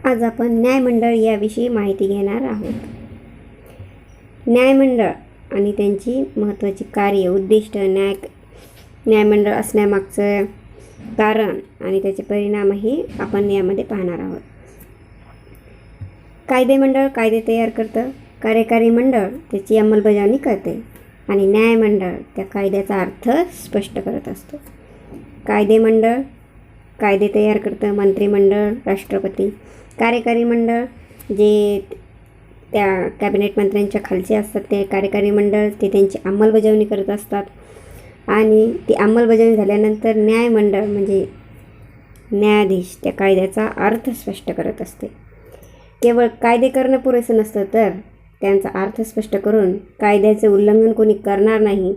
आज आपण न्यायमंडळ याविषयी माहिती घेणार आहोत. न्यायमंडळ आणि त्यांची महत्त्वाची कार्य, उद्दिष्ट, न्यायमंडळ असण्यामागचं कारण आणि त्याचे परिणामही आपण यामध्ये पाहणार आहोत. कायदेमंडळ कायदे तयार करतं, कार्यकारी मंडळ त्याची अंमलबजावणी करते आणि न्यायमंडळ त्या कायद्याचा अर्थ स्पष्ट करत असतो. कायदेमंडळ कायदे तयार करतं, मंत्रिमंडळ राष्ट्रपती, कार्यकारी मंडळ जे त्या कॅबिनेट मंत्र्यांच्या खालचे असतात ते कार्यकारी मंडळ, ते त्यांची अंमलबजावणी करत असतात आणि ती अंमलबजावणी झाल्यानंतर न्यायमंडळ म्हणजे न्यायाधीश त्या कायद्याचा अर्थ स्पष्ट करत असते. केवळ कायदे करणं पुरेसं नसतं, तर त्यांचा अर्थ स्पष्ट करून कायद्याचे उल्लंघन कोणी करणार नाही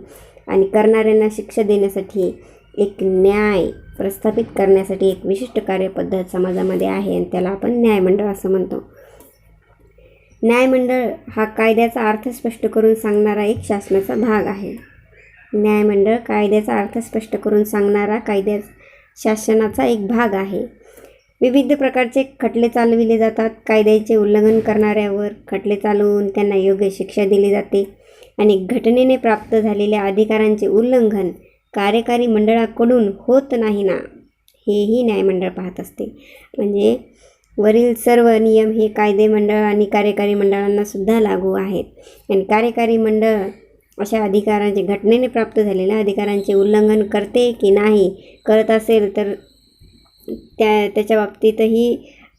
आणि करणाऱ्यांना शिक्षा देण्यासाठी एक न्याय प्रस्थापित करण्यासाठी एक विशिष्ट कार्यपद्धत समाजामध्ये आहे आणि त्याला आपण न्यायमंडळ असं म्हणतो. न्यायमंडळ हा कायद्याचा अर्थ स्पष्ट करून सांगणारा एक शासनाचा भाग आहे. न्यायमंडळ कायद्याचा अर्थ स्पष्ट करून सांगणारा शासनाचा एक भाग आहे. विविध प्रकारचे खटले चालविले जातात. कायद्याचे उल्लंघन करणाऱ्यावर खटले चालवून त्यांना योग्य शिक्षा दिली जाते आणि घटनेने प्राप्त झालेल्या अधिकारांचे उल्लंघन कार्यकारी मंडळाकडून होत नाही ना, हेही न्यायमंडळ पाहत असते. म्हणजे वरील सर्व नियम हे कायदे मंडळ आणि कार्यकारी मंडळांना सुद्धा लागू आहेत आणि कार्यकारी मंडळ अशा अधिकारांचे, घटनेने प्राप्त झालेल्या अधिकारांचे उल्लंघन करते की नाही, करत असेल तर त्याच्या बाबतीतही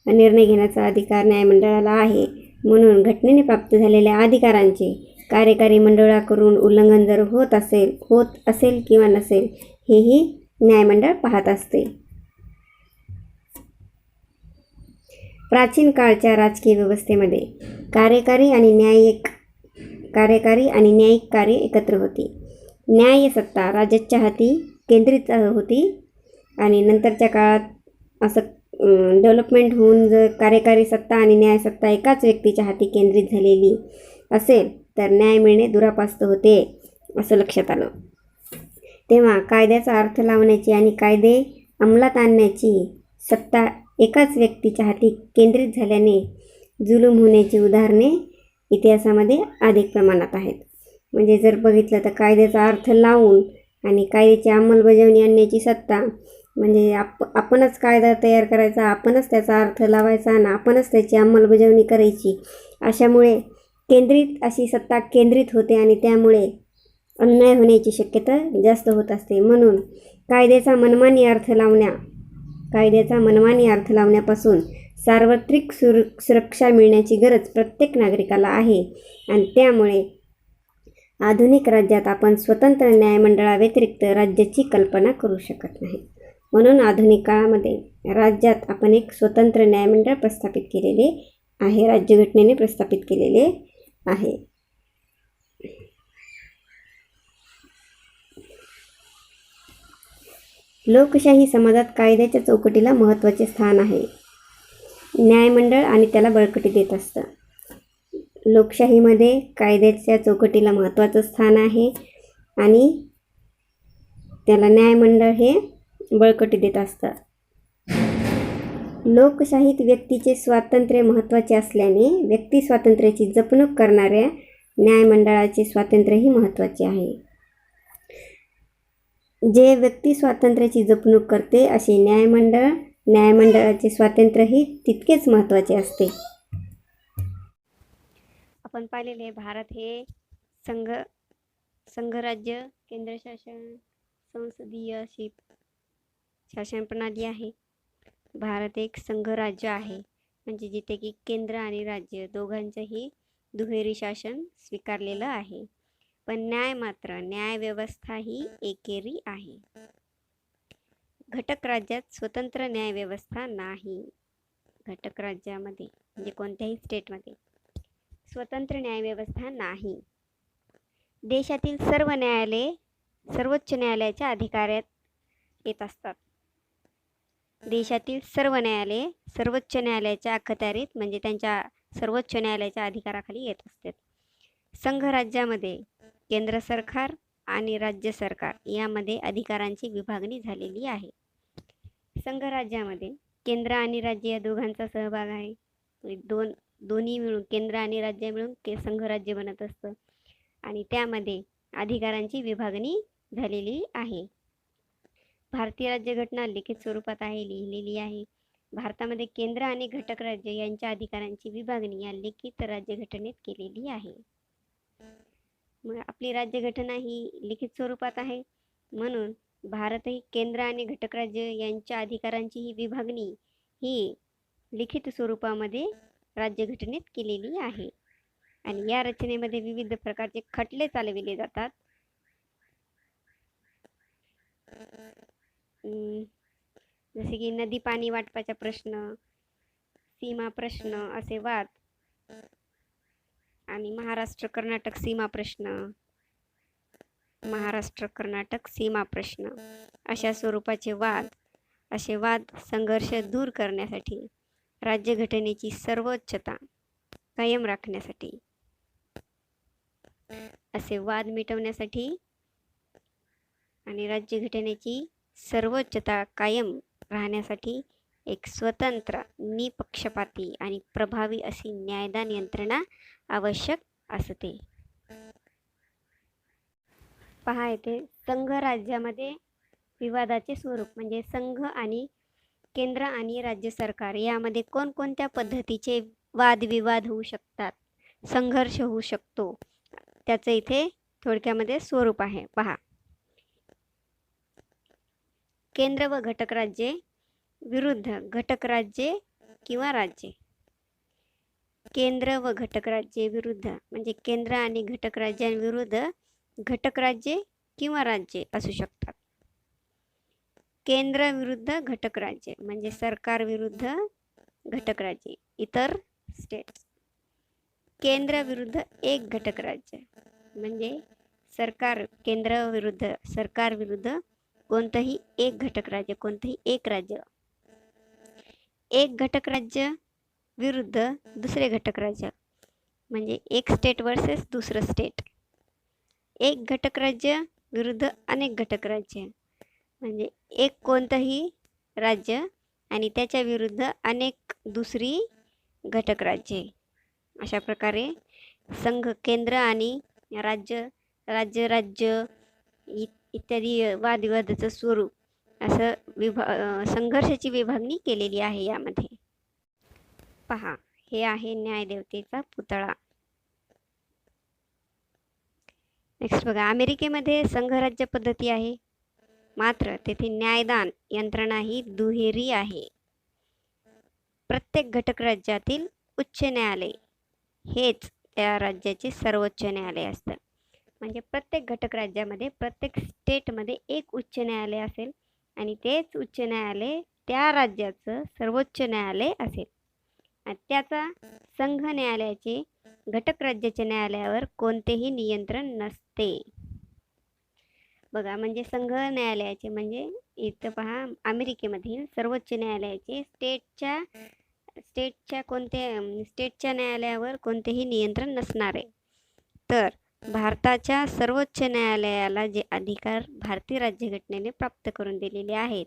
निर्णय घेण्याचा अधिकार न्यायमंडळाला आहे. म्हणून घटनेने प्राप्त झालेल्या अधिकारांचे कार्यकारी मंडळाकडून उल्लंघन जर होत असेल किंवा नसेल, हेही न्यायमंडळ पाहत असते. प्राचीन काळच्या राजकीय व्यवस्थेमध्ये कार्यकारी आणि न्यायिक कार्य एकत्र होती. न्याय सत्ता राज्याच्या हाती केंद्रित होती आणि नंतरच्या काळात असं डेव्हलपमेंट होऊन जर कार्यकारी सत्ता आणि न्यायसत्ता एकाच व्यक्तीच्या हाती केंद्रित झालेली असेल तर न्याय मिळणे दुरापास्त होते असं लक्षात आलं. तेव्हा कायद्याचा अर्थ लावण्याची आणि कायदे अंमलात आणण्याची सत्ता एकाच व्यक्तीच्या हाती केंद्रित झाल्याने जुलूम होण्याची उदाहरणे इतिहासामध्ये अधिक प्रमाणात आहेत. म्हणजे जर बघितलं तर कायद्याचा अर्थ लावून आणि कायद्याची अंमलबजावणी आणण्याची सत्ता, म्हणजे आपणच कायदा तयार करायचा, आपणच त्याचा अर्थ लावायचा आणि आपणच त्याची अंमलबजावणी करायची. अशामुळे अशी सत्ता केंद्रित होते आणि त्यामुळे अन्याय होण्याची शक्यता जास्त होत असते. म्हणून कायद्याचा मनमानी अर्थ लावण्यापासून सार्वत्रिक सुरक्षा मिळण्याची गरज प्रत्येक नागरिकाला आहे आणि त्यामुळे आधुनिक राज्यात आपण स्वतंत्र न्यायमंडळाव्यतिरिक्त राज्याची कल्पना करू शकत नाही. म्हणून आधुनिक काळामध्ये राज्यात आपण एक स्वतंत्र न्यायमंडळ प्रस्थापित केलेले आहे, राज्यघटनेने प्रस्थापित केलेले आहे. लोकशाही समाजात कायद्याच्या चौकटीला महत्त्वाचे स्थान आहे. न्यायमंडळ आणि त्याला बळकटी देत असतं. लोकशाहीमध्ये कायद्याच्या चौकटीला महत्त्वाचं स्थान आहे आणि त्याला न्यायमंडळ हे बळकटी देत असतं. लोकशाहीत व्यक्तीचे स्वातंत्र्य महत्त्वाचे असल्याने व्यक्ती स्वातंत्र्याची जपणूक करणाऱ्या न्यायमंडळाचे स्वातंत्र्यही महत्त्वाचे आहे. जे व्यक्ती स्वातंत्र्याची जपणूक करते असे न्यायमंडळाचे स्वातंत्र्यही तितकेच महत्त्वाचे असते. आपण पाहिलेले भारत हे संघराज्य, केंद्रशासन, संसदीय अशी शासन प्रणाली आहे. भारत एक संघराज्य आहे, म्हणजे जिथे की केंद्र आणि राज्य दोघांचंही दुहेरी शासन स्वीकारलेलं आहे. पण न्याय व्यवस्था ही एकेरी आहे. घटक राज्यात स्वतंत्र न्याय व्यवस्था नाही. घटक राज्यामध्ये म्हणजे कोणत्याही स्टेटमध्ये स्वतंत्र न्याय व्यवस्था नाही. देशातील सर्व न्यायालये सर्वोच्च न्यायालयाच्या अधिकारात येत असतात. देशातील सर्व न्यायालये सर्वोच्च न्यायालयाच्या अखत्यारीत म्हणजे त्यांच्या सर्वोच्च न्यायालयाच्या अधिकाराखाली येत असतात. संघराज्यामध्ये केंद्र सरकार आणि राज्य सरकार यामध्ये अधिकारांची विभागणी झालेली आहे. संघराज्यामध्ये केंद्र आणि राज्य या दोघांचा सहभाग आहे. दोन्ही मिळून, केंद्र आणि राज्य मिळून संघराज्य बनत असतं आणि त्यामध्ये अधिकारांची विभागणी झालेली आहे. भारतीय राज्यघटना लिखित स्वरूपात आहे, लिहिलेली आहे. भारतामध्ये केंद्र आणि घटक राज्य यांच्या अधिकारांची विभागणी या लिखित राज्यघटनेत केलेली आहे. मग आपली राज्यघटना ही लिखित स्वरूपात आहे, म्हणून भारतही केंद्र आणि घटक राज्य यांच्या अधिकारांची ही विभागणी ही लिखित स्वरूपामध्ये राज्यघटनेत केलेली आहे. आणि या रचनेमध्ये विविध प्रकारचे खटले चालविले जातात. जसे की नदी पाणी वाटपाचा प्रश्न, सीमा प्रश्न असे वाद, आणि महाराष्ट्र कर्नाटक सीमा प्रश्न अशा स्वरूपाचे वाद, असे वाद संघर्ष दूर करण्यासाठी, राज्यघटनेची सर्वोच्चता कायम राखण्यासाठी, असे वाद मिटवण्यासाठी आणि राज्यघटनेची सर्वोच्चता कायम राहण्यासाठी एक स्वतंत्र, निपक्षपाती आणि प्रभावी अशी न्यायदान यंत्रणा आवश्यक असते. पहा येथे संघ राज्यामध्ये विवादाचे स्वरूप म्हणजे संघ आणि केंद्र आणि राज्य सरकार यामध्ये कोणकोणत्या पद्धतीचे वादविवाद होऊ शकतात, संघर्ष होऊ शकतो, त्याचं इथे थोडक्यामध्ये स्वरूप आहे. पहा, केंद्र व घटक राज्ये विरुद्ध घटक राज्ये किंवा राज्ये. केंद्र व घटक राज्ये विरुद्ध म्हणजे केंद्र आणि घटक राज्यांविरुद्ध घटक राज्ये किंवा राज्ये असू शकतात. केंद्र विरुद्ध घटक राज्य म्हणजे सरकार विरुद्ध घटक राज्ये, इतर स्टेट्स. केंद्र विरुद्ध एक घटक राज्य म्हणजे सरकार, केंद्र विरुद्ध सरकार विरुद्ध कोणतंही एक घटक राज्य, कोणतंही एक राज्य. एक घटक राज्य विरुद्ध दुसरे घटक राज्य म्हणजे एक स्टेट वर्सेस दुसरं स्टेट. एक घटक राज्य विरुद्ध अनेक घटक राज्य म्हणजे एक कोणतंही राज्य आणि त्याच्या विरुद्ध अनेक दुसरी घटक राज्ये. अशा प्रकारे संघ, केंद्र आणि राज्य, राज्य इत्यादी वादविवादाचं स्वरूप असं संघर्षाची विभागणी केलेली आहे यामध्ये. पहा, हे आहे न्यायदेवतेचा पुतळा. नेक्स्ट बघा, अमेरिकेमध्ये संघराज्य पद्धती आहे, मात्र तेथे न्यायदान यंत्रणा ही दुहेरी आहे. प्रत्येक घटक राज्यातील उच्च न्यायालय हेच त्या राज्याचे सर्वोच्च न्यायालय असतं. म्हणजे प्रत्येक घटक राज्यामध्ये, प्रत्येक स्टेटमध्ये एक उच्च न्यायालय असेल आणि तेच उच्च न्यायालय त्या राज्याचं सर्वोच्च न्यायालय असेल. आणि त्याचा संघ न्यायालयाचे घटक राज्याच्या न्यायालयावर कोणतेही नियंत्रण नसते. बघा, म्हणजे संघ न्यायालयाचे म्हणजे इथं पहा, अमेरिकेमधील सर्वोच्च न्यायालयाचे स्टेटच्या न्यायालयावर कोणतेही नियंत्रण नसणार आहे. तर भारताच्या सर्वोच्च न्यायालयाला जे अधिकार भारतीय राज्यघटनेने प्राप्त करून दिलेले आहेत,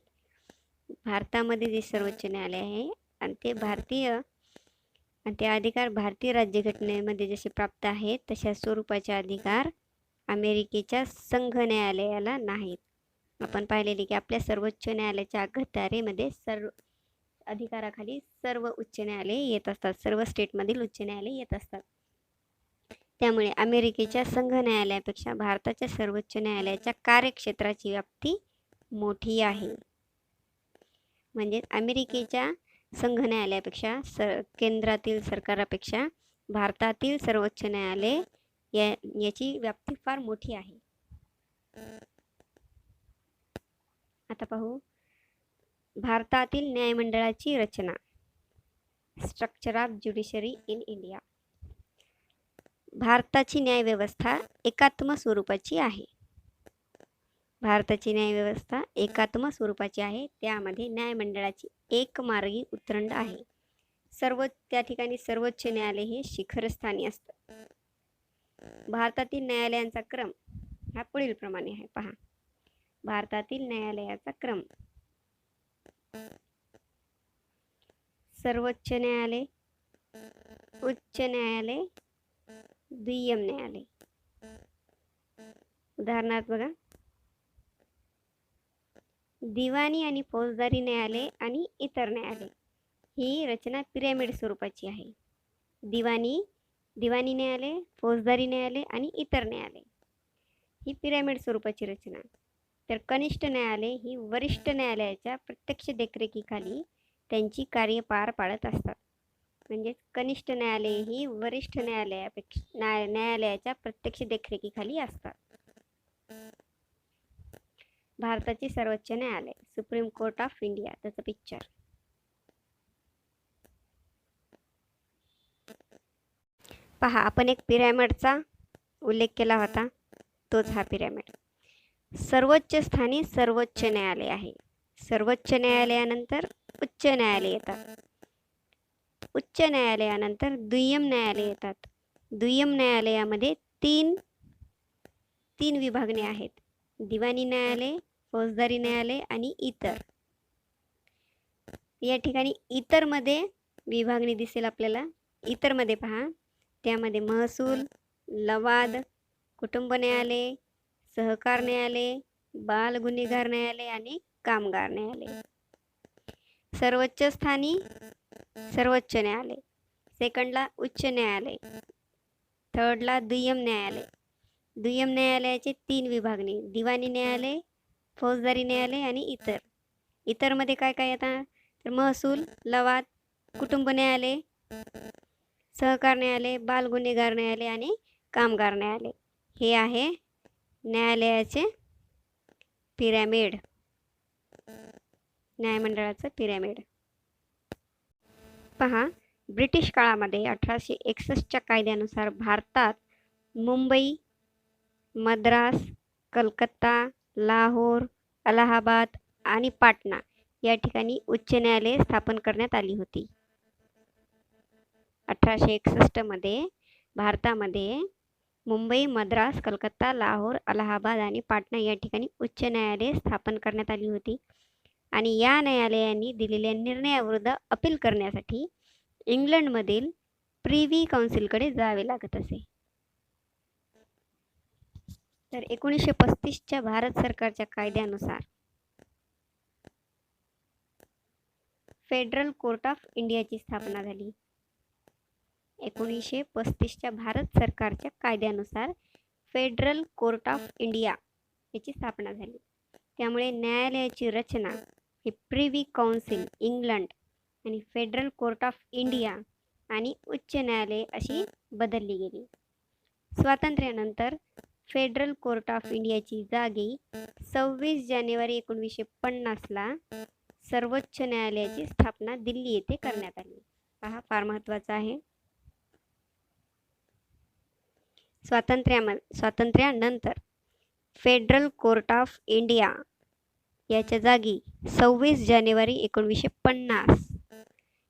भारतामध्ये जे सर्वोच्च न्यायालय आहे आणि ते अधिकार भारतीय राज्यघटनेमध्ये जसे प्राप्त आहेत तशा स्वरूपाचे अधिकार अमेरिकेच्या संघ न्यायालयाला नाहीत. आपण पाहिलेले की आपल्या सर्वोच्च न्यायालयाच्या अखत्यारीमध्ये सर्व अधिकाराखाली सर्व उच्च न्यायालय येत असतात, सर्व स्टेटमधील उच्च न्यायालय येत असतात. त्यामुळे अमेरिकेच्या संघ न्यायालयापेक्षा भारताच्या सर्वोच्च न्यायालयाच्या कार्यक्षेत्राची व्याप्ती मोठी आहे. म्हणजे अमेरिकेच्या संघ न्यायालयापेक्षा केंद्रातील सरकारापेक्षा भारतातील सर्वोच्च न्यायालय याची व्याप्ती फार मोठी आहे. आता पाहू भारतातील न्यायमंडळाची रचना. Structure of judiciary in India. भारताची न्यायव्यवस्था एकात्म स्वरूपाची आहे. भारताची न्यायव्यवस्था एकात्म स्वरूपाची आहे. त्यामध्ये न्यायमंडळाची एकमार्गी उतरंड आहे. त्या ठिकाणी सर्वोच्च न्यायालय हे शिखरस्थानी असतं. भारतातील न्यायालयांचा क्रम हा पुढील प्रमाणे आहे. पहा, भारतातील न्यायालयाचा क्रम. सर्वोच्च न्यायालय, उच्च न्यायालय, दुय्यम न्यायालय. उदाहरणार्थ बघा, दिवाणी आणि फौजदारी न्यायालय आणि इतर न्यायालय. ही रचना पिरॅमिड स्वरूपाची आहे. दिवाणी न्यायालय, फौजदारी न्यायालय आणि इतर न्यायालय ही पिरॅमिड स्वरूपाची रचना. तर कनिष्ठ न्यायालय ही वरिष्ठ न्यायालयाच्या प्रत्यक्ष देखरेखीखाली त्यांची कार्य पार पाडत असतात. म्हणजे कनिष्ठ न्यायालय ही वरिष्ठ न्यायालयाच्या प्रत्यक्ष देखरेखीखाली असतात. भारताचे सर्वोच्च न्यायालय, सुप्रीम कोर्ट ऑफ इंडिया, त्याचं पिक्चर. पहा, आपण एक पिरॅमिडचा उल्लेख केला होता, तोच हा पिरॅमिड. सर्वोच्च स्थानी सर्वोच्च न्यायालय आहे. सर्वोच्च न्यायालयानंतर उच्च न्यायालय येतात. उच्च न्यायालयानंतर दुय्यम न्यायालय येतात. दुय्यम न्यायालयामध्ये तीन विभागणे आहेत: दिवाणी न्यायालय, फौजदारी न्यायालय आणि इतर. या ठिकाणी इतर मध्ये विभागणी दिसेल आपल्याला. इतर मध्ये पहा, त्यामध्ये महसूल, लवाद, कुटुंब न्यायालय, सहकार न्यायालय, बाल गुन्हेगार न्यायालय आणि कामगार न्यायालय. सर्वोच्च स्थानी सर्वोच्च न्यायालय, सेकंडला उच्च न्यायालय, थर्डला दुय्यम न्यायालय. दुय्यम न्यायालयाचे तीन विभागणी: दिवाणी न्यायालय, फौजदारी न्यायालय आणि इतर. इतर मध्ये काय काय येतात? तर महसूल, लवाद, कुटुंब न्यायालय, सहकार न्यायालय, बाल गुन्हेगार न्यायालय आणि कामगार न्यायालय. हे आहे न्यायालयाचे पिरॅमिड, न्यायमंडळाचं पिरॅमिड. पहा, ब्रिटिश काळामध्ये 1861च्या कायद्यानुसार भारतात मुंबई, मद्रास, कलकत्ता, लाहोर, अलाहाबाद आणि पाटणा या ठिकाणी उच्च न्यायालये स्थापन करण्यात आली होती. 1861 मध्ये भारतामध्ये मुंबई, मद्रास, कलकत्ता, लाहोर, अलाहाबाद आणि पाटणा या ठिकाणी उच्च न्यायालये स्थापन करण्यात आली होती. आणि या न्यायालयांनी दिलेल्या निर्णयाविरुद्ध अपील करण्यासाठी इंग्लंडमधील प्रिव्ही काउन्सिलकडे जावे लागत असे. तर 1935च्या भारत सरकारच्या कायद्यानुसार फेडरल कोर्ट ऑफ इंडियाची स्थापना झाली. 1935च्या भारत सरकारच्या कायद्यानुसार फेडरल कोर्ट ऑफ इंडिया याची स्थापना झाली. त्यामुळे न्यायालयाची रचना ही प्रिव्ही काउन्सिल इंग्लंड आणि फेडरल कोर्ट ऑफ इंडिया आणि उच्च न्यायालय अशी बदलली गेली. स्वातंत्र्यानंतर फेडरल कोर्ट ऑफ इंडियाची जागी 26 जानेवारी 1950ला सर्वोच्च न्यायालयाची स्थापना दिल्ली येथे करण्यात आली. पहा, फार महत्त्वाचा आहे. स्वातंत्र्यानंतर फेडरल कोर्ट ऑफ इंडिया याच्या जागी 26 जानेवारी 1950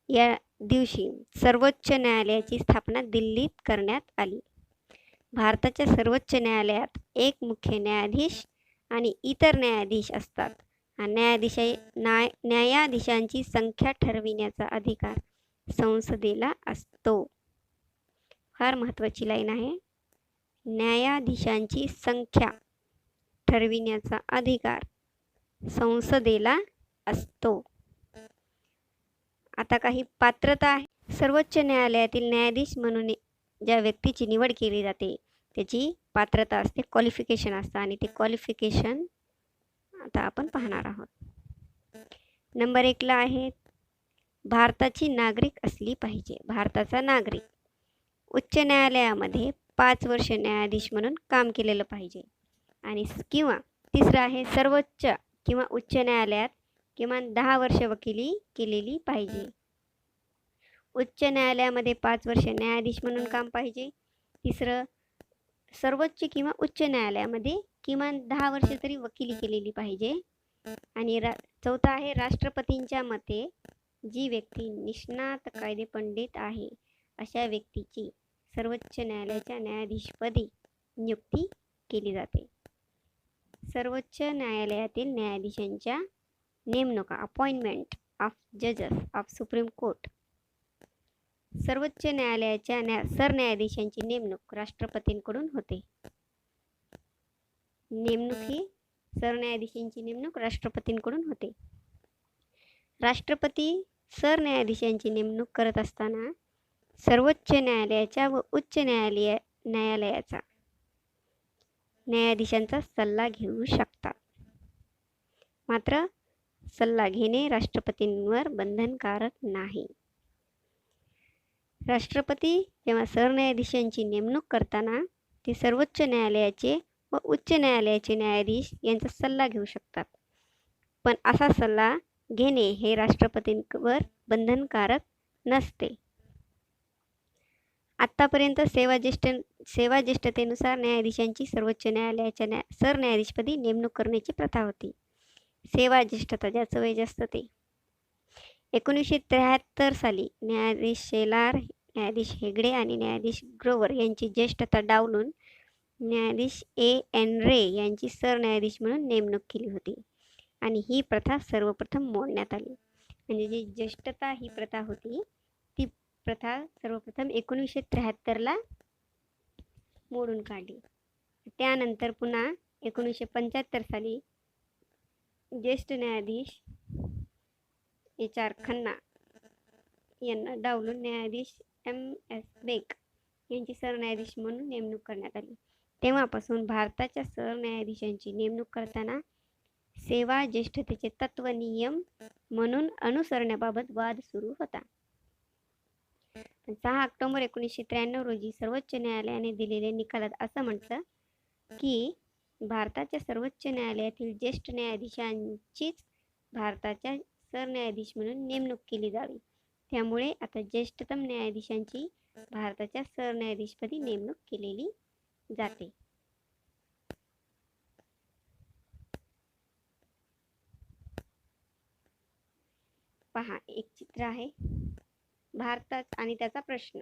या दिवशी सर्वोच्च न्यायालयाची स्थापना दिल्लीत करण्यात आली. भारताच्या सर्वोच्च न्यायालयात एक मुख्य न्यायाधीश आणि इतर न्यायाधीश असतात. न्यायाधीशांची संख्या ठरविण्याचा अधिकार संसदेला असतो. फार महत्त्वाची लाईन आहे. न्यायाधीशांची संख्या ठरविण्याचा अधिकार संसदेला असतो. आता काही पात्रता आहे. सर्वोच्च न्यायालयातील न्यायाधीश म्हणून ज्या व्यक्तीची निवड केली जाते त्याची पात्रता असते, क्वालिफिकेशन असतं. आणि ते क्वालिफिकेशन आता आपण पाहणार आहोत. नंबर 1ला आहे भारताची नागरिक असली पाहिजे. भारताचा नागरिक उच्च न्यायालयामध्ये 5 वर्ष न्यायाधीश म्हणून काम केलेलं पाहिजे. आणि किंवा तिसरं आहे सर्वोच्च किंवा उच्च न्यायालयात किमान 10 वर्ष वकिली केलेली पाहिजे. उच्च न्यायालयामध्ये 5 वर्ष न्यायाधीश म्हणून काम पाहिजे. तिसरं सर्वोच्च किंवा उच्च न्यायालयामध्ये किमान 10 वर्ष तरी वकिली केलेली पाहिजे. आणि चौथा आहे राष्ट्रपतींच्या मते जी व्यक्ती निष्णात कायदेपंडित आहे अशा व्यक्तीची सर्वोच्च न्यायालयाच्या न्यायाधीशपदी नियुक्ती केली जाते. सर्वोच्च न्यायालयातील न्यायाधीशांच्या नेमणुका, अपॉइंटमेंट ऑफ जजेस ऑफ सुप्रीम कोर्ट सर्वोच्च न्यायालयाच्या सरन्यायाधीशांची नेमणूक राष्ट्रपतींकडून होते. सरन्यायाधीशांची नेमणूक राष्ट्रपतींकडून होते. राष्ट्रपती सरन्यायाधीशांची नेमणूक करत असताना सर्वोच्च न्यायालयाच्या व उच्च न्यायालयाचा न्यायाधीशांचा सल्ला घेऊ शकतात. मात्र सल्ला घेणे राष्ट्रपतींवर बंधनकारक नाही. राष्ट्रपती जेव्हा सरन्यायाधीशांची नेमणूक करताना ते सर्वोच्च न्यायालयाचे व उच्च न्यायालयाचे न्यायाधीश यांचा सल्ला घेऊ शकतात. पण असा सल्ला घेणे हे राष्ट्रपतींवर बंधनकारक नसते. आत्तापर्यंत सेवाज्येष्ठतेनुसार न्यायाधीशांची सर्वोच्च न्यायालयाच्या सरन्यायाधीशपदी नेमणूक करण्याची प्रथा होती. सेवाज्येष्ठता, ज्याचं वय जास्त ते. 1973 साली न्यायाधीश शेलार, न्यायाधीश हेगडे आणि न्यायाधीश ग्रोवर यांची ज्येष्ठता डावलून न्यायाधीश A.N. रे यांची सरन्यायाधीश म्हणून नेमणूक केली होती आणि ही प्रथा सर्वप्रथम मोडण्यात आली. म्हणजे जी ज्येष्ठता ही प्रथा होती ती प्रथा सर्वप्रथम 1973ला मोडून काढली. त्यानंतर पुन्हा 1975 साली ज्येष्ठ न्यायाधीश HR खन्ना यांना डावलून न्यायाधीश M.S. बेक यांची सरन्यायाधीश म्हणून नेमणूक करण्यात आली. तेव्हापासून भारताच्या सरन्यायाधीशांची नेमणूक करताना सेवा ज्येष्ठतेचे तत्व नियम म्हणून अनुसरण्याबाबत वाद सुरू होता. 6 ऑक्टोबर 1993 रोजी सर्वोच्च न्यायालयाने दिलेल्या निकालात असं म्हटलं की भारताच्या सर्वोच्च न्यायालयातील ज्येष्ठ न्यायाधीशांचीच भारताच्या सरन्यायाधीश म्हणून नेमणूक केली जावी. त्यामुळे आता ज्येष्ठतम न्यायाधीशांची भारताच्या सरन्यायाधीशपदी नेमणूक केलेली जाते. पहा, एक चित्र आहे भारतात आणि त्याचा प्रश्न.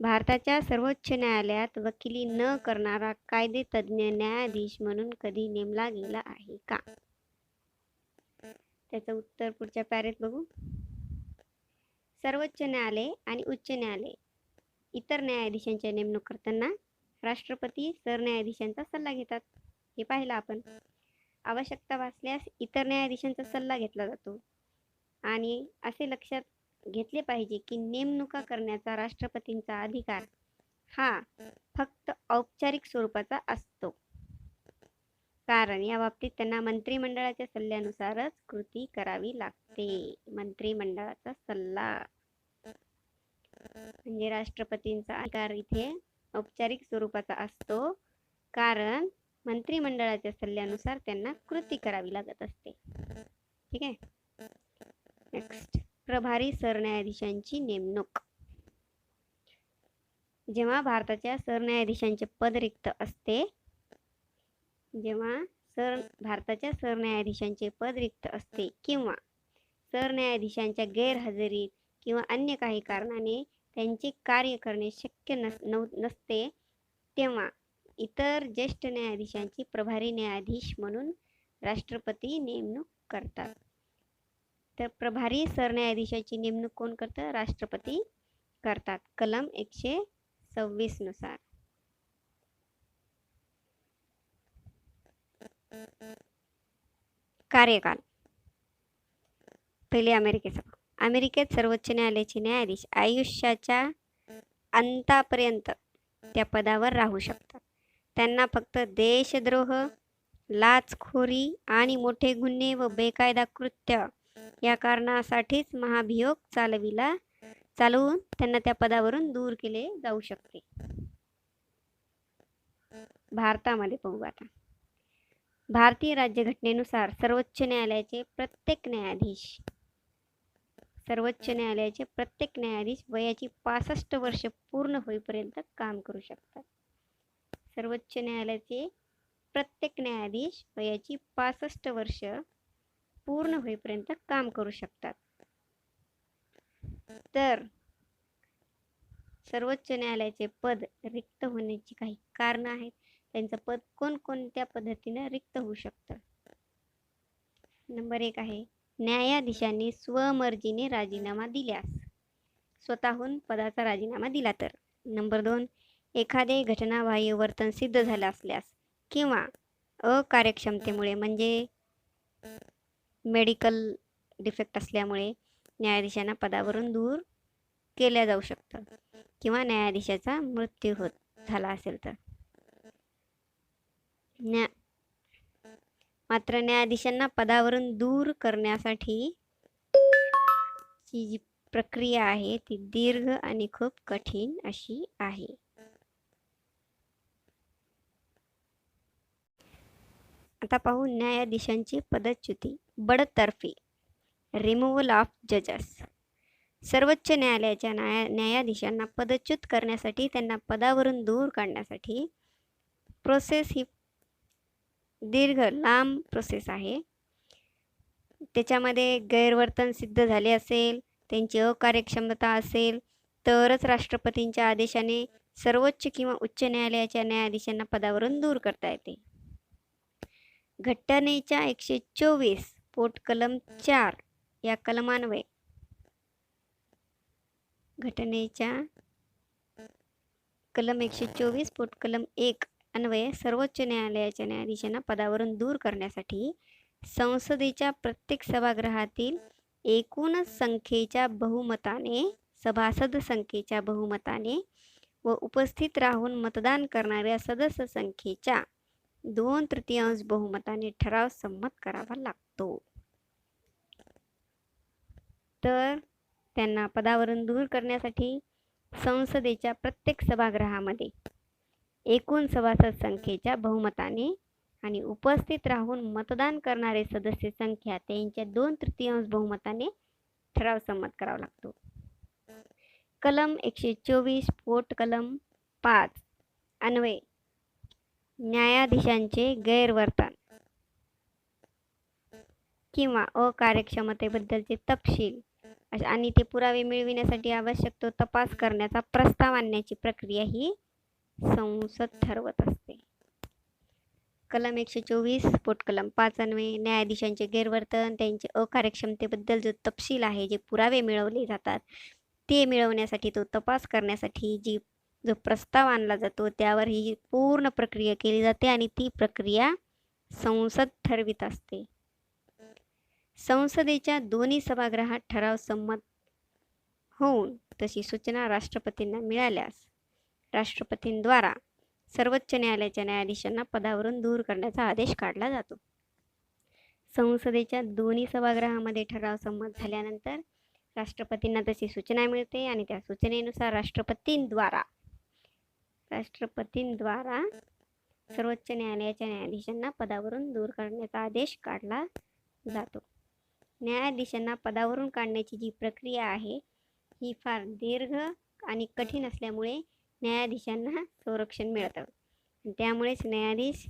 भारताच्या सर्वोच्च न्यायालयात वकिली न करणारा कायदेतज्ञ न्यायाधीश म्हणून कधी नेमला गेला आहे का? त्याचं उत्तर पुढच्या पॅरेत बघू. सर्वोच्च न्यायालय आणि उच्च न्यायालय इतर न्यायाधीशांच्या नेमणूक करताना राष्ट्रपती सरन्यायाधीशांचा सल्ला घेतात. हे पाहिलं आपण. आवश्यकता भासल्यास इतर न्यायाधीशांचा सल्ला घेतला जातो. आणि असे लक्षात घेतले पाहिजे की नेमणुका करण्याचा राष्ट्रपतींचा अधिकार हा फक्त औपचारिक स्वरूपाचा असतो, कारण या बाबतीत त्यांना मंत्रिमंडळाच्या सल्ल्यानुसारच कृती करावी लागते. मंत्रिमंडळाचा सल्ला म्हणजे राष्ट्रपतींचा अधिकार इथे औपचारिक स्वरूपाचा असतो, कारण मंत्रिमंडळाच्या सल्ल्यानुसार त्यांना कृती करावी लागत असते. ठीक आहे. नेक्स्ट, प्रभारी सरन्यायाधीशांची नेमणूक. जेव्हा भारताच्या सरन्यायाधीशांचे पद रिक्त असते, किंवा सरन्यायाधीशांच्या गैरहजेरीत किंवा अन्य काही कारणाने त्यांचे कार्य करणे शक्य नसते, तेव्हा इतर ज्येष्ठ न्यायाधीशांची प्रभारी न्यायाधीश म्हणून राष्ट्रपती नेमणूक करतात. तर प्रभारी सरन्यायाधीशाची नेमणूक कोण करतं? राष्ट्रपती करतात, कलम 126 नुसार. कार्यकाल. पहिले अमेरिकेत सर्वोच्च न्यायालयाचे न्यायाधीश आयुष्याच्या अंतापर्यंत त्या पदावर राहू शकतात. त्यांना फक्त देशद्रोह, लाचखोरी आणि मोठे गुन्हे व बेकायदा कृत्य या कारणासाठीच महाभियोग चालवून त्यांना त्या पदावरून दूर केले जाऊ शकते. भारतामध्ये पाहू आता. भारतीय राज्यघटनेनुसार सर्वोच्च न्यायालयाचे प्रत्येक न्यायाधीश वयाची 65 वर्ष पूर्ण होईपर्यंत काम करू शकतात. सर्वोच्च न्यायालयाचे प्रत्येक न्यायाधीश वयाची 65 वर्ष पूर्ण होईपर्यंत काम करू शकतात. तर सर्वोच्च न्यायालयाचे पद रिक्त होण्याची काही कारणं आहेत. त्यांचं पद कोणकोणत्या पद्धतीने रिक्त होऊ शकतं. नंबर 1 आहे, न्यायाधीशांनी स्वमर्जीने राजीनामा दिल्यास. स्वतःहून पदाचा राजीनामा दिला तर. नंबर 2, एखादे घटनाबाह्य वर्तन सिद्ध झालं असल्यास किंवा अकार्यक्षमतेमुळे म्हणजे मेडिकल डिफेक्ट असल्यामुळे न्यायाधीशांना पदावरून दूर केल्या जाऊ शकतं किंवा न्यायाधीशाचा मृत्यू झाला असेल तर. मात्र न्यायाधीशांना पदावरून दूर करण्यासाठी जी प्रक्रिया आहे ती दीर्घ आणि खूप कठीण अशी आहे. आता पाहू न्यायाधीशांची पदच्युती. बडतर्फी, रिमूव्हल ऑफ जजेस. सर्वोच्च न्यायालयाच्या न्यायाधीशांना पदच्युत करण्यासाठी, त्यांना पदावरून दूर काढण्यासाठी प्रोसेस ही दीर्घ लांब प्रोसेस आहे. त्याच्यामध्ये गैरवर्तन सिद्ध झाले असेल, त्यांची अकार्यक्षमता असेल तरच राष्ट्रपतींच्या आदेशाने सर्वोच्च किंवा उच्च न्यायालयाच्या न्यायाधीशांना पदावरून दूर करता येते. घटनेच्या 124 पोटकलम 4 या कलमान्वये घटनेच्या कलम 124 पोटकलम 1 अन्वये सर्वोच्च न्यायालयाच्या न्यायाधीशांना पदावरून दूर करण्यासाठी संसदेच्या प्रत्येक सभागृहातील एकूण संख्येच्या बहुमताने, सभासद संख्येच्या बहुमताने व उपस्थित राहून मतदान करणाऱ्या सदस्य संख्येच्या 2/3 बहुमताने ठराव संमत करावा लागतो. तर त्यांना पदावरून दूर करण्यासाठी संसदेच्या प्रत्येक सभागृहामध्ये एकूण सभासद संख्येच्या बहुमताने आणि उपस्थित राहून मतदान करणारे सदस्य संख्या त्यांच्या 2/3 बहुमताने ठराव संमत करावा लागतो. कलम 124 पोट कलम 5 अन्वये न्यायाधीशांचे गैरवर्तन किंवा अकार्यक्षमतेबद्दलचे तपशील आणि ते पुरावे मिळविण्यासाठी आवश्यक तो तपास करण्याचा प्रस्ताव आणण्याची प्रक्रिया ही संसद ठरवत असते. कलम 124 पोटकलम 5 अन्वये न्यायाधीशांचे गैरवर्तन, त्यांचे अकार्यक्षमतेबद्दल जो तपशील आहे, जे पुरावे मिळवले जातात ते मिळवण्यासाठी, तो तपास करण्यासाठी जो प्रस्ताव आणला जातो त्यावर ही पूर्ण प्रक्रिया केली जाते आणि ती प्रक्रिया संसद ठरवित असते. संसदेच्या दोन्ही सभागृहात ठराव संमत होऊन तशी सूचना राष्ट्रपतींना मिळाल्यास राष्ट्रपतींद्वारा सर्वोच्च न्यायालयाच्या न्यायाधीशांना पदावरून दूर करण्याचा आदेश काढला जातो. संसदेच्या दोन्ही सभागृहामध्ये ठराव संमत झाल्यानंतर राष्ट्रपतींना तशी सूचना मिळते आणि त्या सूचनेनुसार राष्ट्रपतींद्वारा सर्वोच्च न्यायालयाच्या न्यायाधीशांना पदावरून दूर करण्याचा आदेश काढला जातो. न्यायाधीशांना पदावरून काढण्याची जी प्रक्रिया आहे ही फार दीर्घ आणि कठीण असल्यामुळे न्यायाधीशांना संरक्षण मिळतं. त्यामुळेच न्यायाधीश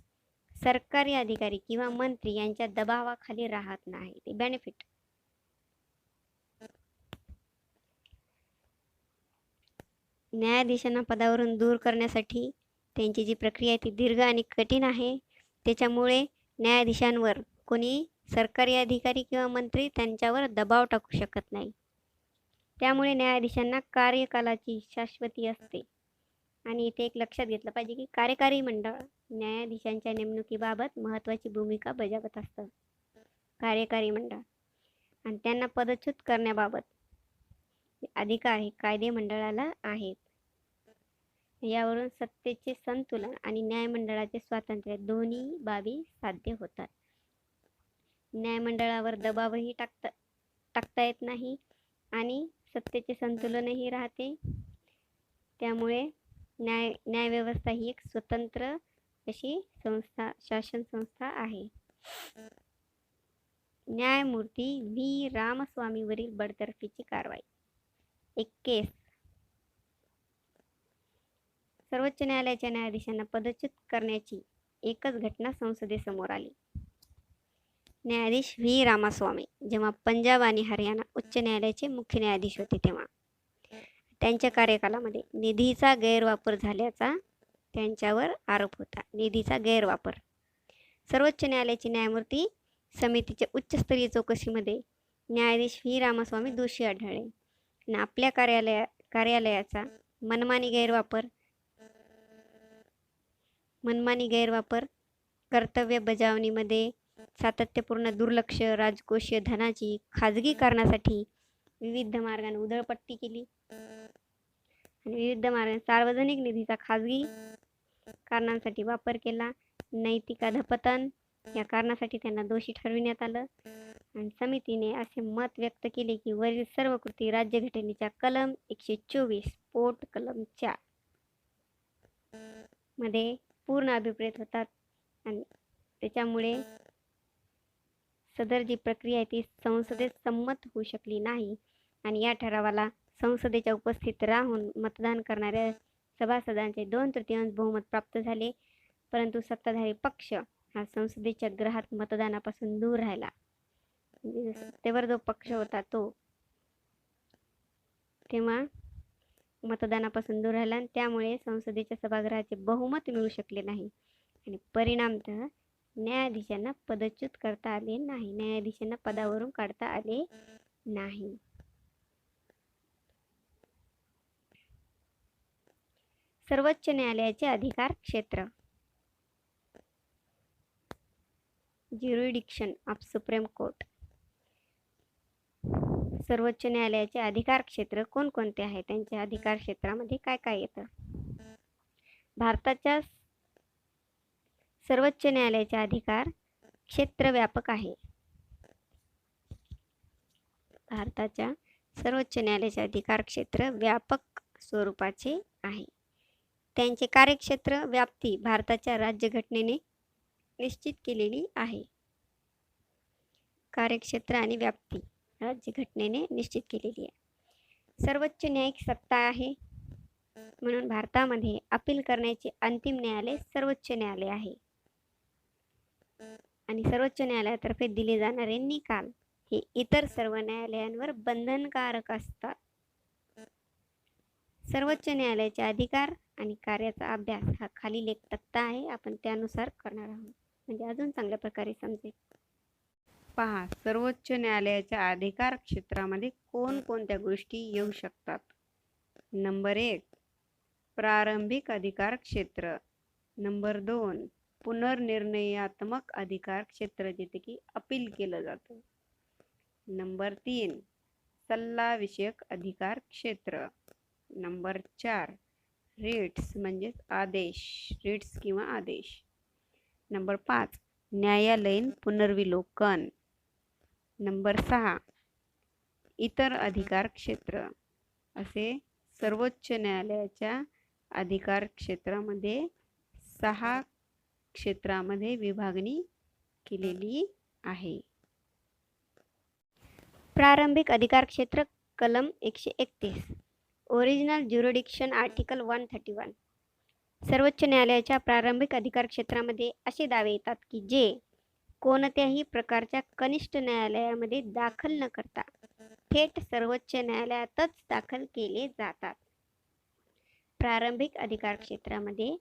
सरकारी अधिकारी किंवा मंत्री यांच्या दबावाखाली राहत नाही. ते बेनिफिट. न्यायाधीशांना पदावरून दूर करण्यासाठी त्यांची जी प्रक्रिया आहे ती दीर्घ आणि कठीण आहे. त्याच्यामुळे न्यायाधीशांवर कोणी सरकारी अधिकारी किंवा मंत्री त्यांच्यावर दबाव टाकू शकत नाही. त्यामुळे न्यायाधीशांना कार्यकालाची शाश्वती असते. आणि इथे एक लक्षात घेतलं पाहिजे की कार्यकारी मंडळ न्यायाधीशांच्या नेमणुकीबाबत महत्त्वाची भूमिका बजावत असतं. कार्यकारी मंडळ आणि त्यांना पदच्युत करण्याबाबत अधिकार हे कायदे मंडळाला आहेत. यावरून सत्तेचे संतुलन आणि न्यायमंडळाचे स्वातंत्र्य दोन्ही बाबी साध्य होतात. न्यायमंडळावर दबावही टाकता येत नाही आणि सत्तेचे संतुलनही राहते. त्यामुळे न्यायव्यवस्था ही एक स्वतंत्र अशी शासन संस्था आहे. न्यायमूर्ती व्ही रामस्वामीवरील बडतर्फीची कारवाई. एक केस. सर्वोच्च न्यायालयाच्या न्यायाधीशांना पदच्युत करण्याची एकच घटना संसदेसमोर आली. न्यायाधीश व्ही रामास्वामी जेव्हा पंजाब आणि हरियाणा उच्च न्यायालयाचे मुख्य न्यायाधीश होते तेव्हा त्यांच्या कार्यकालामध्ये निधीचा गैरवापर झाल्याचा त्यांच्यावर आरोप होता. निधीचा गैरवापर. सर्वोच्च न्यायालयाचे न्यायमूर्ती समितीच्या उच्चस्तरीय चौकशीमध्ये न्यायाधीश व्ही रामास्वामी दोषी आढळले आणि आपल्या कार्यालयाचा मनमानी गैरवापर, कर्तव्य बजावणीमध्ये सातत्यपूर्ण दुर्लक्ष, राजकोषीय धनाची खाजगीकरणासाठी विविध मार्गाने उधळपट्टी केली आणि विविध मार्गाने सार्वजनिक निधीचा खाजगी कारणांसाठी वापर केला, नैतिक अधपतन या कारणासाठी त्यांना दोषी ठरविण्यात आलं आणि समितीने असे मत व्यक्त केले की वरील सर्व कृती राज्यघटनेच्या कलम 124 पोट कलम 4 मध्ये पूर्ण अभिप्रेत होतात आणि त्याच्यामुळे सदर जी प्रक्रिया आहे ती संसदेत संमत होऊ शकली नाही आणि या ठरावाला संसदेच्या उपस्थित राहून मतदान करणाऱ्या सभासदांचे 2/3 बहुमत प्राप्त झाले, परंतु सत्ताधारी पक्ष हा संसदेच्या गृहात मतदानापासून दूर राहिला. सत्तेवर जो पक्ष होता तो तेव्हा मतदानापासून दूर राहिला आणि त्यामुळे संसदेच्या सभागृहाचे बहुमत मिळू शकले नाही आणि परिणामतः न्यायाधीशांना पदच्युत करता आले नाही, न्यायाधीशांना पदावरून काढता आले नाही. सर्वोच्च न्यायालयाचे अधिकार क्षेत्र. Jurisdiction of supreme court. सर्वोच्च न्यायालयाचे अधिकार क्षेत्र कोणकोणते आहे, त्यांच्या अधिकार क्षेत्रामध्ये काय काय येतं. भारताच्या सर्वोच्च न्यायालयाचे अधिकार क्षेत्र व्यापक आहे. भारताच्या सर्वोच्च न्यायालयाचे अधिकार क्षेत्र व्यापक स्वरूपाचे आहे. त्यांचे कार्यक्षेत्र व्याप्ती भारताच्या राज्यघटनेने निश्चित केलेली आहे. कार्यक्षेत्र आणि व्याप्ती राज्यघटनेने निश्चित केलेली आहे. सर्वोच्च न्यायिक सत्ता आहे म्हणून भारतामध्ये अपील करण्याचे अंतिम न्यायालय सर्वोच्च न्यायालय आहे आणि सर्वोच्च न्यायालयातर्फे दिले जाणारे निकाल हे इतर सर्व न्यायालयांवर बंधनकारक असतात. सर्वोच्च न्यायालयाचे अधिकार आणि कार्याचा अभ्यास हा खालील एक तक्ता आहे, आपण त्यानुसार करणार आहोत म्हणजे अजून चांगल्या प्रकारे समजेल. पहा, सर्वोच्च न्यायालयाच्या अधिकार क्षेत्रामध्ये कोणकोणत्या गोष्टी येऊ शकतात. नंबर 1 प्रारंभिक अधिकार क्षेत्र. नंबर 2 पुनर्निर्णयात्मक अधिकार क्षेत्र, जिथे की अपील केलं जातं. नंबर 3 सल्ला विषयक अधिकार क्षेत्र. नंबर 4 रिट्स म्हणजेच आदेश, रिट्स किंवा आदेश. नंबर 5 न्यायालयीन पुनर्विलोकन. नंबर 6 इतर अधिकार क्षेत्र. असे सर्वोच्च न्यायालयाच्या अधिकार क्षेत्रामध्ये 6 क्षेत्रामध्ये विभागणी केलेली आहे. प्रारंभिक अधिकार क्षेत्र कलम 131 ओरिजिनल ज्युरिडिक्शन आर्टिकल 131. सर्वोच्च न्यायालयाच्या प्रारंभिक अधिकार क्षेत्रामध्ये असे दावे येतात की जे कोणत्याही प्रकारच्या कनिष्ठ न्यायालयामध्ये दाखल न करता थेट सर्वोच्च न्यायालयातच दाखल केले जातात. प्रारंभिक अधिकार क्षेत्रामध्ये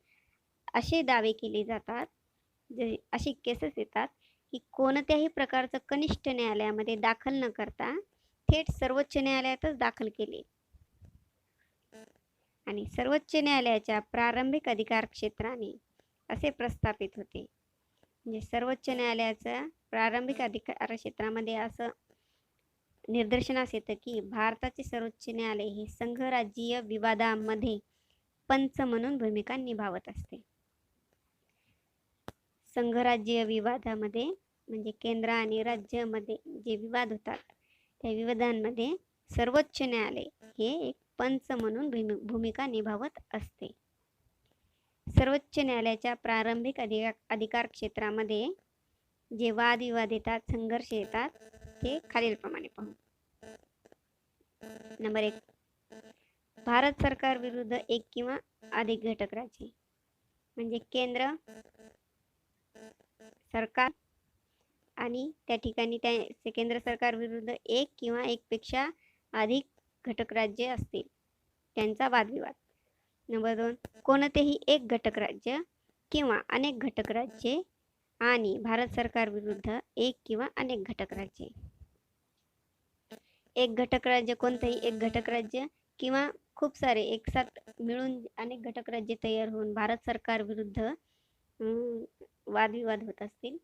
असे दावे केले जातात, अशी केसेस येतात की कोणत्याही प्रकारचं कनिष्ठ न्यायालयामध्ये दाखल न करता थेट सर्वोच्च न्यायालयातच दाखल केले आणि सर्वोच्च न्यायालयाच्या प्रारंभिक अधिकार क्षेत्राने असे प्रस्थापित होते. म्हणजे सर्वोच्च न्यायालयाच्या प्रारंभिक अधिकार क्षेत्रामध्ये असं निदर्शनास येतं की भारताचे सर्वोच्च न्यायालय हे संघराज्यीय विवादामध्ये पंच म्हणून भूमिका निभावत असते. संघराज्यीय विवादामध्ये म्हणजे केंद्र आणि राज्यामध्ये जे विवाद होतात त्या विवादांमध्ये सर्वोच्च न्यायालय हे एक पंच म्हणून भूमिका निभावत असते. सर्वोच्च न्यायालयाच्या प्रारंभिक अधिकार क्षेत्रामध्ये जे वादविवाद येतात, संघर्ष येतात ते खालीलप्रमाणे पाहू. नंबर 1 भारत सरकार विरुद्ध एक किंवा अधिक घटक राज्ये. म्हणजे केंद्र सरकार आणि त्या ठिकाणी त्या केंद्र सरकार विरुद्ध एक किंवा एकपेक्षा अधिक घटक राज्ये असतील त्यांचा वादविवाद. नंबर 2 कोणतेही एक घटक राज्य किंवा अनेक घटक राज्ये आणि भारत सरकार विरुद्ध एक किंवा अनेक घटक राज्ये एक घटक राज्य, कोणतंही एक घटक राज्य किंवा खूप सारे एकसाथ मिळून अनेक घटक राज्य तयार होऊन भारत सरकार विरुद्ध वादविवाद होत असतील,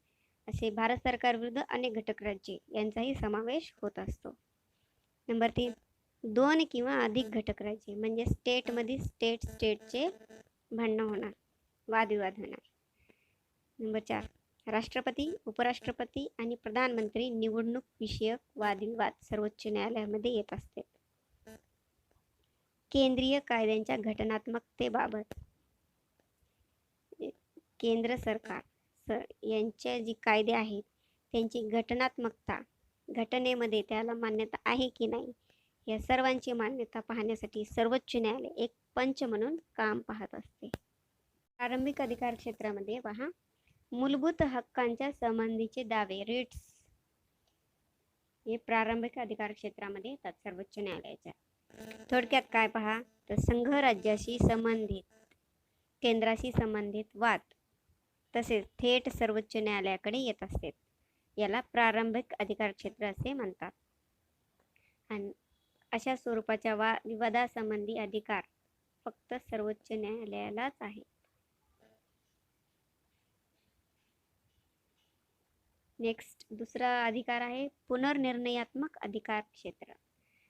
असे भारत सरकार विरुद्ध अनेक घटक राज्ये यांचाही समावेश होत असतो. नंबर 3, 2 किंवा अधिक घटक राज्ये म्हणजे स्टेटमध्ये स्टेटचे भांडणं होणार, वादविवाद होणार. नंबर 4, राष्ट्रपती, उपराष्ट्रपती आणि प्रधानमंत्री निवडणूक विषयक वादविवाद सर्वोच्च न्यायालयामध्ये येत असते. केंद्रीय कायद्यांच्या घटनात्मकतेबाबत केंद्र सरकार यांचे जी कायदे आहेत त्यांची घटनात्मकता, घटनेमध्ये त्याला मान्यता आहे की नाही, या सर्वांची मान्यता पाहण्यासाठी सर्वोच्च न्यायालय एक पंच म्हणून काम पाहत असते. प्रारंभिक अधिकार क्षेत्रामध्ये पहा, मूलभूत हक्कांच्या संबंधीचे दावे, रिट्स, हे प्रारंभिक अधिकार क्षेत्रामध्ये येतात सर्वोच्च न्यायालयाच्या. थोडक्यात काय पहा, तर संघ राज्याशी संबंधित, केंद्राशी संबंधित वाद तसेच थेट सर्वोच्च न्यायालयाकडे येत असते. याला प्रारंभिक अधिकार क्षेत्र असे म्हणतात. आणि अशा स्वरूपाच्या विवादासंबंधी अधिकार फक्त सर्वोच्च न्यायालयालाच आहे. नेक्स्ट दुसरा अधिकार आहे पुनर्निर्णयात्मक अधिकार क्षेत्र,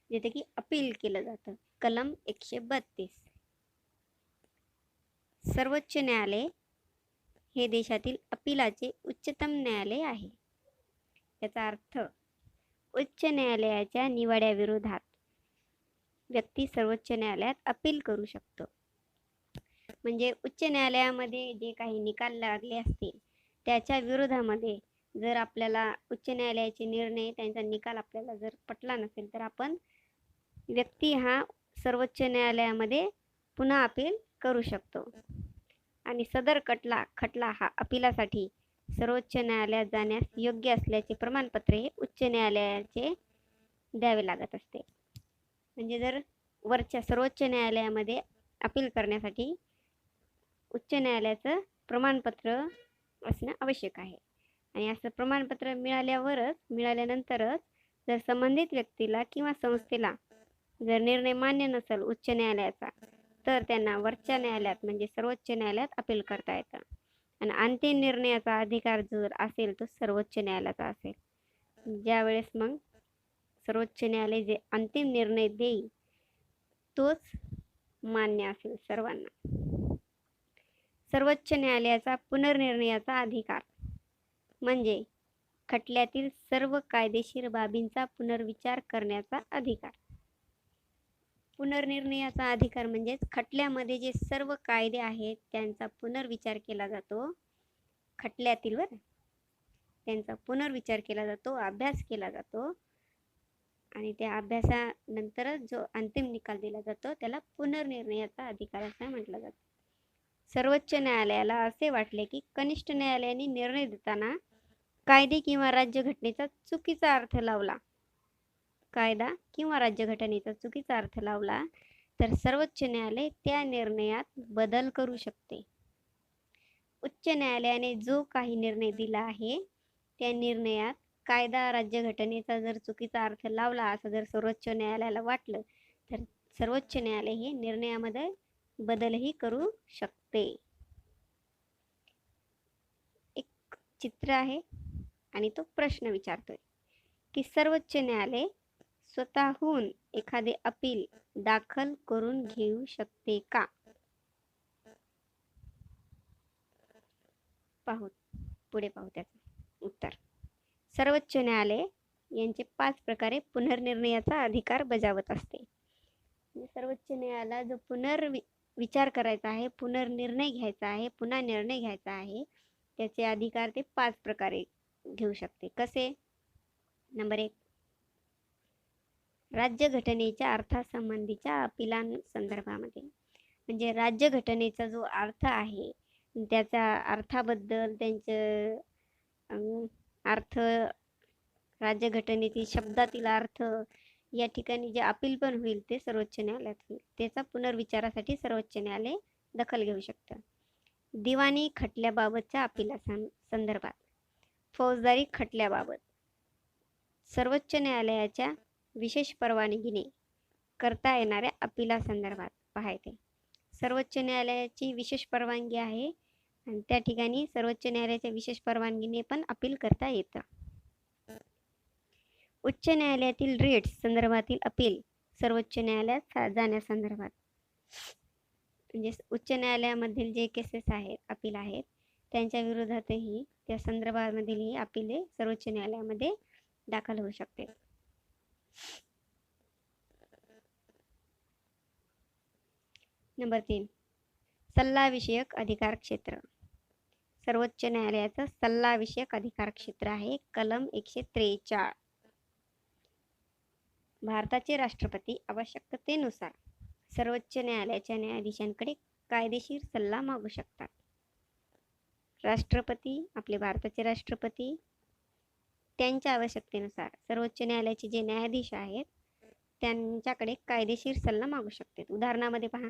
जिथे की अपील केलं जातं. कलम 132. सर्वोच्च न्यायालय हे देशातील अपीलाचे उच्चतम न्यायालय आहे. याचा अर्थ उच्च न्यायालयाच्या निवाड्याविरोधात व्यक्ती सर्वोच्च न्यायालयात अपील करू शकतो. म्हणजे उच्च न्यायालयामध्ये जे काही निकाल लागले असतील त्याच्या विरोधामध्ये जर आपल्याला उच्च न्यायालयाचे निर्णय, त्यांचा निकाल आपल्याला जर पटला नसेल तर आपण व्यक्ती हा सर्वोच्च न्यायालयामध्ये पुन्हा अपील करू शकतो. आणि सदर खटला हा अपीलासाठी सर्वोच्च न्यायालयात जाण्यास योग्य असल्याचे प्रमाणपत्र हे उच्च न्यायालयाचे द्यावे लागत असते. म्हणजे जर वरच्या सर्वोच्च न्यायालयामध्ये अपील करण्यासाठी उच्च न्यायालयाचं प्रमाणपत्र असणं आवश्यक आहे. आणि असं प्रमाणपत्र मिळाल्यानंतरच जर संबंधित व्यक्तीला किंवा संस्थेला जर निर्णय मान्य नसेल उच्च न्यायालयाचा, तर त्यांना वरच्या न्यायालयात म्हणजे सर्वोच्च न्यायालयात अपील करता येतं. आणि अंतिम निर्णयाचा अधिकार जर असेल तो सर्वोच्च न्यायालयाचा असेल. ज्यावेळेस मग सर्वोच्च न्यायालय जे अंतिम निर्णय देईल तोच मान्य असेल सर्वांना. सर्वोच्च न्यायालयाचा पुनर्निर्णयाचा अधिकार म्हणजे खटल्यातील सर्व कायदेशीर बाबींचा पुनर्विचार करण्याचा अधिकार. पुनर्निर्णयाचा अधिकार म्हणजेच खटल्यामध्ये जे सर्व कायदे आहेत त्यांचा पुनर्विचार केला जातो. खटल्यातील त्यांचा पुनर्विचार केला जातो, अभ्यास केला जातो आणि त्या अभ्यासानंतरच जो अंतिम निकाल दिला जातो त्याला पुनर्निर्णयाचा अधिकार असं म्हटलं जातं. सर्वोच्च न्यायालयाला असे वाटले की कनिष्ठ न्यायालयाने निर्णय देताना कायदे किंवा राज्यघटनेचा चुकीचा अर्थ लावला, कायदा किंवा राज्यघटनेचा चुकीचा अर्थ लावला तर सर्वोच्च न्यायालय त्या निर्णयात बदल करू शकते. उच्च न्यायालयाने जो काही निर्णय दिला आहे त्या निर्णयात कायदा राज्यघटनेचा जर चुकीचा अर्थ लावला असं जर सर्वोच्च न्यायालयाला वाटलं तर सर्वोच्च न्यायालय हे निर्णयामध्ये बदलही करू शकते. एक चित्र आहे आणि तो प्रश्न विचारतोय की सर्वोच्च न्यायालय स्वतःहून एखादे अपील दाखल करून घेऊ शकते का? पुढे पाहू त्याचं उत्तर. सर्वोच्च न्यायालय यांचे 5 प्रकारे पुनर्निर्णयाचा अधिकार बजावत असते. सर्वोच्च न्यायालयाला जो विचार करायचा आहे, पुनर्निर्णय घ्यायचा आहे, पुन्हा निर्णय घ्यायचा आहे, त्याचे अधिकार ते 5 प्रकारे घेऊ शकते. कसे? नंबर 1, राज्यघटनेच्या अर्थासंबंधीच्या अपिलांसंदर्भामध्ये. म्हणजे राज्यघटनेचा जो अर्थ आहे त्याच्या अर्थाबद्दल त्यांचं अर्थ, राज्यघटनेतील शब्दातील अर्थ या ठिकाणी जे अपील पण होईल ते सर्वोच्च न्यायालयात होईल. त्याचा पुनर्विचारासाठी सर्वोच्च न्यायालय दखल घेऊ शकतं. दिवाणी खटल्याबाबतच्या अपिलासंदर्भात, फौजदारी खटल्याबाबत सर्वोच्च न्यायालयाच्या विशेष परवानगीने करता येणाऱ्या अपिलासंदर्भात पाहायचे. सर्वोच्च न्यायालयाची विशेष परवानगी आहे आणि त्या ठिकाणी सर्वोच्च न्यायालयाच्या विशेष परवानगीने पण अपील करता येतं. उच्च न्यायालयातील रिट्स संदर्भातील अपील सर्वोच्च न्यायालयात जाण्यासंदर्भात, म्हणजे उच्च न्यायालयामधील जे केसेस आहेत, अपील आहेत, त्यांच्या विरोधातही त्या संदर्भामधील अपील सर्वोच्च न्यायालयामध्ये दाखल होऊ शकते. नंबर 3, सल्लाविषयक अधिकार क्षेत्र. सर्वोच्च न्यायालयाचं सल्लाविषयक अधिकार क्षेत्र आहे कलम 143. भारताचे राष्ट्रपती आवश्यकतेनुसार सर्वोच्च न्यायालयाच्या न्यायाधीशांकडे कायदेशीर सल्ला मागू शकतात. राष्ट्रपती, आपले भारताचे राष्ट्रपती, त्यांच्या आवश्यकतेनुसार सर्वोच्च न्यायालयाचे जे न्यायाधीश आहेत त्यांच्याकडे कायदेशीर सल्ला मागू शकतात. उदाहरणामध्ये पहा,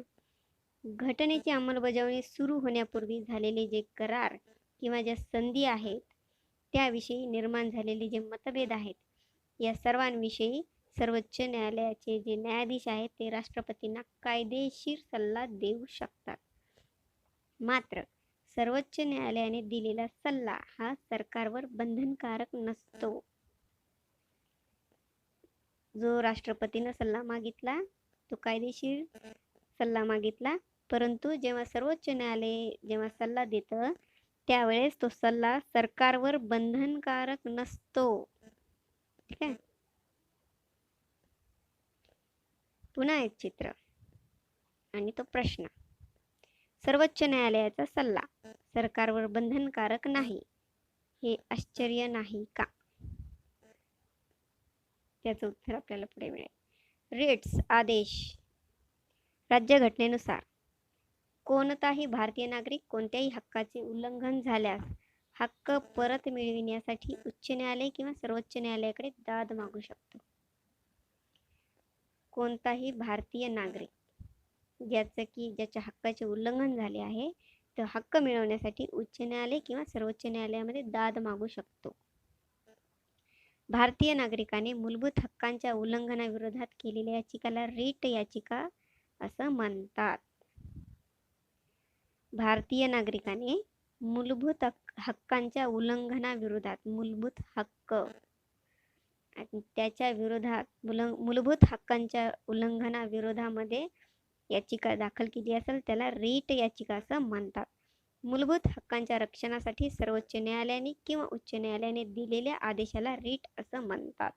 घटनेची अंमलबजावणी सुरू होण्यापूर्वी झालेले जे करार किंवा ज्या संधी आहेत त्याविषयी निर्माण झालेले जे मतभेद आहेत, या सर्वांविषयी सर्वोच्च न्यायालयाचे जे न्यायाधीश आहेत ते राष्ट्रपतींना कायदेशीर सल्ला देऊ शकतात. मात्र सर्वोच्च न्यायालयाने दिलेला सल्ला हा सरकारवर बंधनकारक नसतो. जो राष्ट्रपतीनं सल्ला मागितला तो कायदेशीर सल्ला मागितला, परंतु जेव्हा सर्वोच्च न्यायालय जेव्हा सल्ला देतं त्यावेळेस तो सल्ला सरकारवर बंधनकारक नसतो. ठीक आहे. पुन्हा एक चित्र आणि तो प्रश्न. सर्वोच्च न्यायालयाचा सल्ला सरकारवर बंधनकारक नाही, हे आश्चर्य नाही का? त्याचं उत्तर आपल्याला पुढे मिळेल. रिट्स आदेश. राज्यघटनेनुसार कोणताही भारतीय नागरिक कोणत्याही हक्काचे उल्लंघन झाल्यास हक्क परत मिळविण्यासाठी उच्च न्यायालय किंवा सर्वोच्च न्यायालयाकडे दाद मागू शकतो. कोणताही भारतीय नागरिक ज्याच्या हक्काचे उल्लंघन झाले आहे तो हक्क मिळवण्यासाठी उच्च न्यायालय किंवा सर्वोच्च न्यायालयामध्ये दाद मागू शकतो. भारतीय नागरिकाने मूलभूत हक्कांच्या उल्लंघनाविरोधात केलेल्या याचिकाला रिट याचिका असं म्हणतात. भारतीय नागरिकाने मूलभूत हक्कांच्या उल्लंघनाविरोधात, मूलभूत हक्क आणि त्याच्या विरोधात मूलभूत हक्कांच्या उल्लंघनाविरोधामध्ये याचिका दाखल केली असेल त्याला रिट याचिका असं म्हणतात. मूलभूत हक्कांच्या रक्षणासाठी सर्वोच्च न्यायालयाने किंवा उच्च न्यायालयाने दिलेल्या आदेशाला रिट असं म्हणतात.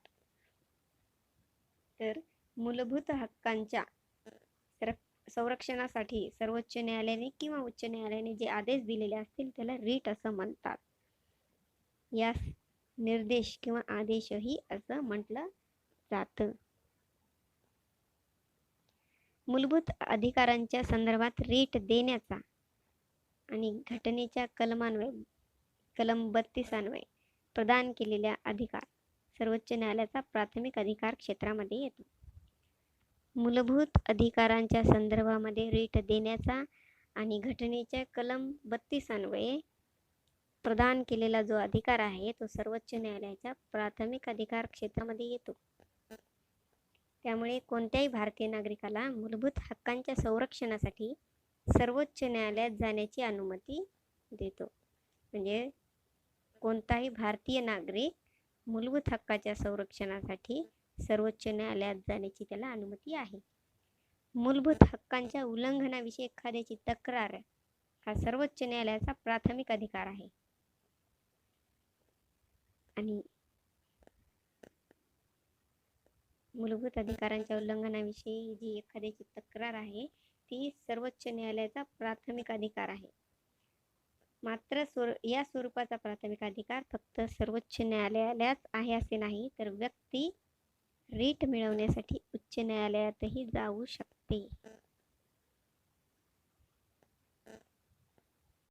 तर मूलभूत हक्कांच्या संरक्षणासाठी सर्वोच्च न्यायालयाने किंवा उच्च न्यायालयाने जे आदेश दिलेले असतील त्याला रिट असं म्हणतात. यास निर्देश किंवा आदेशही असं म्हटलं जातं. मूलभूत अधिकारांच्या संदर्भात रिट देण्याचा आणि घटनेच्या कलम 32 अन्वये प्रदान केलेल्या अधिकार सर्वोच्च न्यायालयाचा प्राथमिक अधिकार क्षेत्रामध्ये येतो. मूलभूत अधिकारांच्या संदर्भामध्ये रिट देण्याचा आणि घटनेच्या कलम 32 अन्वये प्रदान केलेला जो अधिकार आहे तो सर्वोच्च न्यायालयाच्या प्राथमिक अधिकार क्षेत्रामध्ये येतो. त्यामुळे कोणत्याही भारतीय नागरिकाला मूलभूत हक्कांच्या संरक्षणासाठी सर्वोच्च न्यायालयात जाण्याची अनुमती देतो. म्हणजे कोणताही भारतीय नागरिक मूलभूत हक्काच्या संरक्षणासाठी सर्वोच्च न्यायालयात जाण्याची त्याला अनुमती आहे. मूलभूत हक्कांच्या उल्लंघनाविषयी एखाद्याची तक्रार हा सर्वोच्च न्यायालयाचा प्राथमिक अधिकार आहे. आणि मूलभूत अधिकारांच्या उल्लंघनाविषयी जी एखाद्याची तक्रार आहे ती सर्वोच्च न्यायालयाचा प्राथमिक अधिकार आहे. मात्र या स्वरूपाचा प्राथमिक अधिकार फक्त सर्वोच्च न्यायालयालाच आहे असे नाही, तर व्यक्ती रिट मिळवण्यासाठी उच्च न्यायालयातही जाऊ शकते.